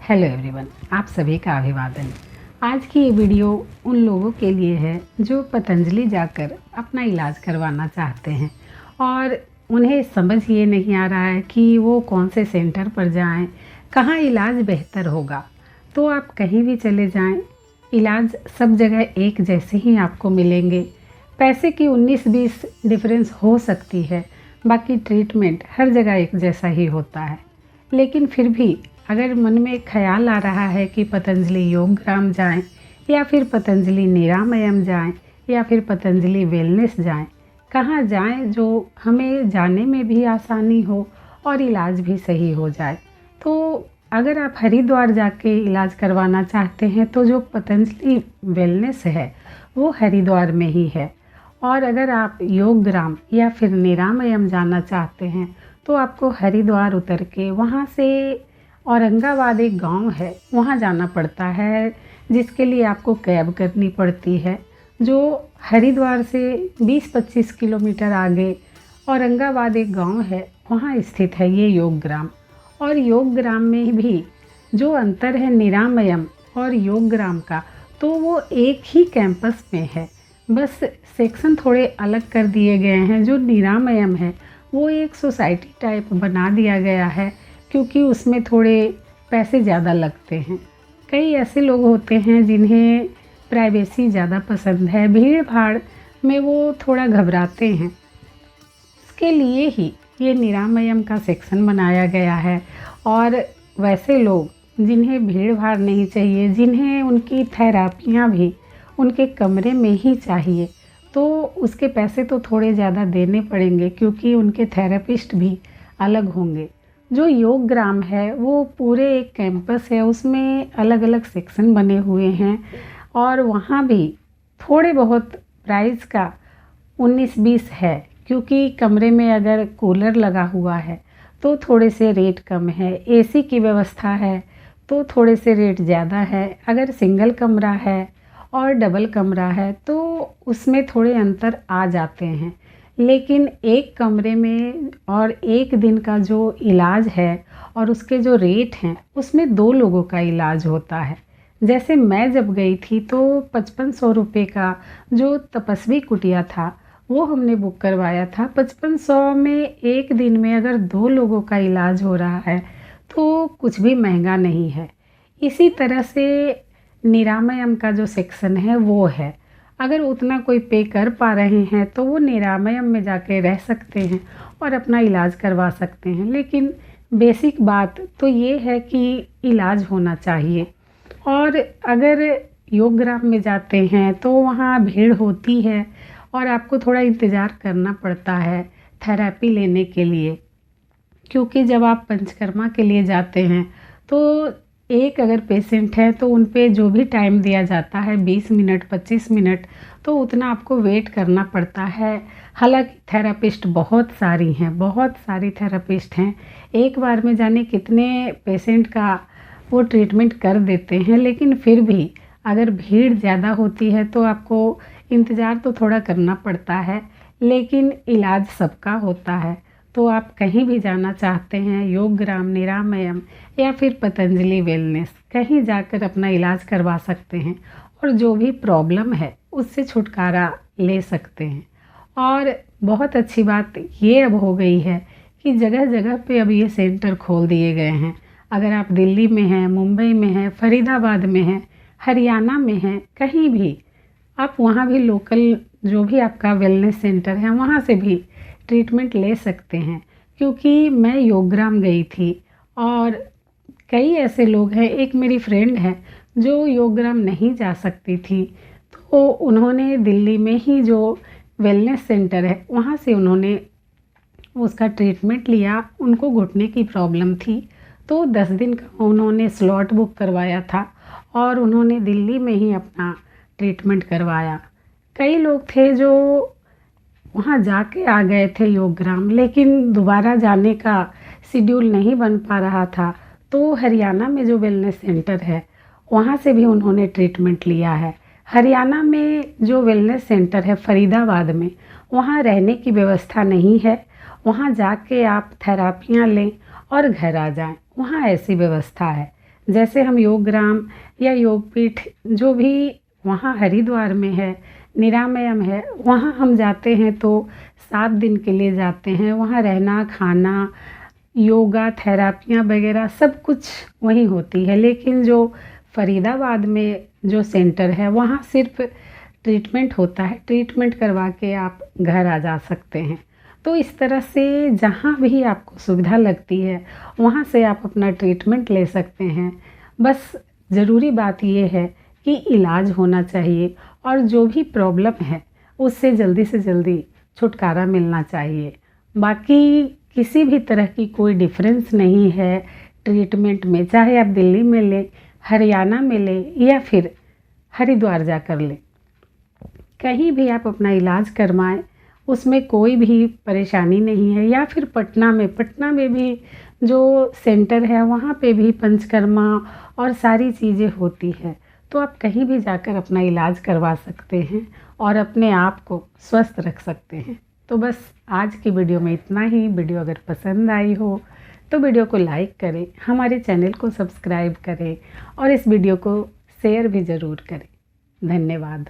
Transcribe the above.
Hello everyone, आप सभी का अभिवादन। आज की ये वीडियो उन लोगों के लिए है जो पतंजलि जाकर अपना इलाज करवाना चाहते हैं और उन्हें समझ ये नहीं आ रहा है कि वो कौन से सेंटर पर जाएं, कहाँ इलाज बेहतर होगा। तो आप कहीं भी चले जाएं, इलाज सब जगह एक जैसे ही आपको मिलेंगे। पैसे की 19-20 डिफरेंस हो सकती है, बाकी ट्रीटमेंट हर जगह एक जैसा ही होता है। लेकिन फिर भी अगर मन में ख्याल आ रहा है कि पतंजलि योगग्राम जाएं या फिर पतंजलि निरामयम जाएं या फिर पतंजलि वेलनेस जाएं, कहाँ जाएं जो हमें जाने में भी आसानी हो और इलाज भी सही हो जाए। तो अगर आप हरिद्वार जाके इलाज करवाना चाहते हैं तो जो पतंजलि वेलनेस है वो हरिद्वार में ही है। और अगर आप योगग्राम या फिर निरामयम जाना चाहते हैं तो आपको हरिद्वार उतर के वहाँ से औरंगाबाद एक गांव है, वहाँ जाना पड़ता है, जिसके लिए आपको कैब करनी पड़ती है। जो हरिद्वार से 20-25 किलोमीटर आगे औरंगाबाद एक गांव है, वहाँ स्थित है ये योगग्राम। और योगग्राम में भी जो अंतर है निरामयम और योगग्राम का, तो वो एक ही कैंपस में है, बस सेक्शन थोड़े अलग कर दिए गए हैं। जो निरामयम है वो एक सोसाइटी टाइप बना दिया गया है, क्योंकि उसमें थोड़े पैसे ज़्यादा लगते हैं। कई ऐसे लोग होते हैं जिन्हें प्राइवेसी ज़्यादा पसंद है, भीड़ भाड़ में वो थोड़ा घबराते हैं। इसके लिए ही ये निरामयम का सेक्शन बनाया गया है। और वैसे लोग जिन्हें भीड़ भाड़ नहीं चाहिए, जिन्हें उनकी थेरापियाँ भी उनके कमरे में ही चाहिए, तो उसके पैसे तो थोड़े ज़्यादा देने पड़ेंगे, क्योंकि उनके थेरेपिस्ट भी अलग होंगे। जो योगग्राम है वो पूरे एक कैंपस है, उसमें अलग अलग सेक्शन बने हुए हैं और वहाँ भी थोड़े बहुत प्राइस का 19-20 है, क्योंकि कमरे में अगर कूलर लगा हुआ है तो थोड़े से रेट कम है, एसी की व्यवस्था है तो थोड़े से रेट ज़्यादा है। अगर सिंगल कमरा है और डबल कमरा है तो उसमें थोड़े अंतर आ जाते हैं। लेकिन एक कमरे में और एक दिन का जो इलाज है और उसके जो रेट हैं, उसमें 2 लोगों का इलाज होता है। जैसे मैं जब गई थी तो 5500 रुपये का जो तपस्वी कुटिया था वो हमने बुक करवाया था। 5500 में एक दिन में अगर 2 लोगों का इलाज हो रहा है तो कुछ भी महंगा नहीं है। इसी तरह से निरामयम का जो सेक्शन है वो है, अगर उतना कोई पे कर पा रहे हैं तो वो निरामयम में जाके रह सकते हैं और अपना इलाज करवा सकते हैं। लेकिन बेसिक बात तो ये है कि इलाज होना चाहिए। और अगर योगग्राम में जाते हैं तो वहाँ भीड़ होती है और आपको थोड़ा इंतज़ार करना पड़ता है थेरेपी लेने के लिए, क्योंकि जब आप पंचकर्मा के लिए जाते हैं तो एक अगर पेशेंट है तो उन पे जो भी टाइम दिया जाता है 20 मिनट 25 मिनट, तो उतना आपको वेट करना पड़ता है। हालांकि थेरापिस्ट बहुत सारी थेरापिस्ट हैं, एक बार में जाने कितने पेशेंट का वो ट्रीटमेंट कर देते हैं। लेकिन फिर भी अगर भीड़ ज़्यादा होती है तो आपको इंतज़ार तो थोड़ा करना पड़ता है, लेकिन इलाज सबका होता है। तो आप कहीं भी जाना चाहते हैं, योगग्राम, निरामयम या फिर पतंजलि वेलनेस, कहीं जाकर अपना इलाज करवा सकते हैं और जो भी प्रॉब्लम है उससे छुटकारा ले सकते हैं। और बहुत अच्छी बात ये अब हो गई है कि जगह जगह पे अब ये सेंटर खोल दिए गए हैं। अगर आप दिल्ली में हैं, मुंबई में हैं, फरीदाबाद में हैं, हरियाणा में हैं, कहीं भी आप वहाँ भी लोकल जो भी आपका वेलनेस सेंटर है वहाँ से भी ट्रीटमेंट ले सकते हैं। क्योंकि मैं योगग्राम गई थी और कई ऐसे लोग हैं, एक मेरी फ्रेंड है जो योगग्राम नहीं जा सकती थी, तो उन्होंने दिल्ली में ही जो वेलनेस सेंटर है वहाँ से उन्होंने उसका ट्रीटमेंट लिया। उनको घुटने की प्रॉब्लम थी तो 10 दिन का उन्होंने स्लॉट बुक करवाया था और उन्होंने दिल्ली में ही अपना ट्रीटमेंट करवाया। कई लोग थे जो वहाँ जाके आ गए थे योगग्राम, लेकिन दोबारा जाने का शेड्यूल नहीं बन पा रहा था, तो हरियाणा में जो वेलनेस सेंटर है वहाँ से भी उन्होंने ट्रीटमेंट लिया है। हरियाणा में जो वेलनेस सेंटर है फरीदाबाद में, वहाँ रहने की व्यवस्था नहीं है, वहाँ जाके आप थेरापियाँ लें और घर आ जाएं, वहाँ ऐसी व्यवस्था है। जैसे हम योगग्राम या योगपीठ जो भी वहाँ हरिद्वार में है, निरामयम है, वहाँ हम जाते हैं तो 7 दिन के लिए जाते हैं। वहाँ रहना, खाना, योगा, थेरापियाँ वगैरह सब कुछ वहीं होती है। लेकिन जो फरीदाबाद में जो सेंटर है वहाँ सिर्फ ट्रीटमेंट होता है, ट्रीटमेंट करवा के आप घर आ जा सकते हैं। तो इस तरह से जहाँ भी आपको सुविधा लगती है वहाँ से आप अपना ट्रीटमेंट ले सकते हैं। बस ज़रूरी बात ये है कि इलाज होना चाहिए और जो भी प्रॉब्लम है उससे जल्दी से जल्दी छुटकारा मिलना चाहिए। बाकी किसी भी तरह की कोई डिफरेंस नहीं है ट्रीटमेंट में, चाहे आप दिल्ली में लें, हरियाणा में लें या फिर हरिद्वार जाकर लें। कहीं भी आप अपना इलाज करवाएं, उसमें कोई भी परेशानी नहीं है। या फिर पटना में भी जो सेंटर है वहाँ पे भी पंचकर्मा और सारी चीज़ें होती है। तो आप कहीं भी जाकर अपना इलाज करवा सकते हैं और अपने आप को स्वस्थ रख सकते हैं। तो बस आज की वीडियो में इतना ही। वीडियो अगर पसंद आई हो तो वीडियो को लाइक करें, हमारे चैनल को सब्सक्राइब करें और इस वीडियो को शेयर भी ज़रूर करें। धन्यवाद।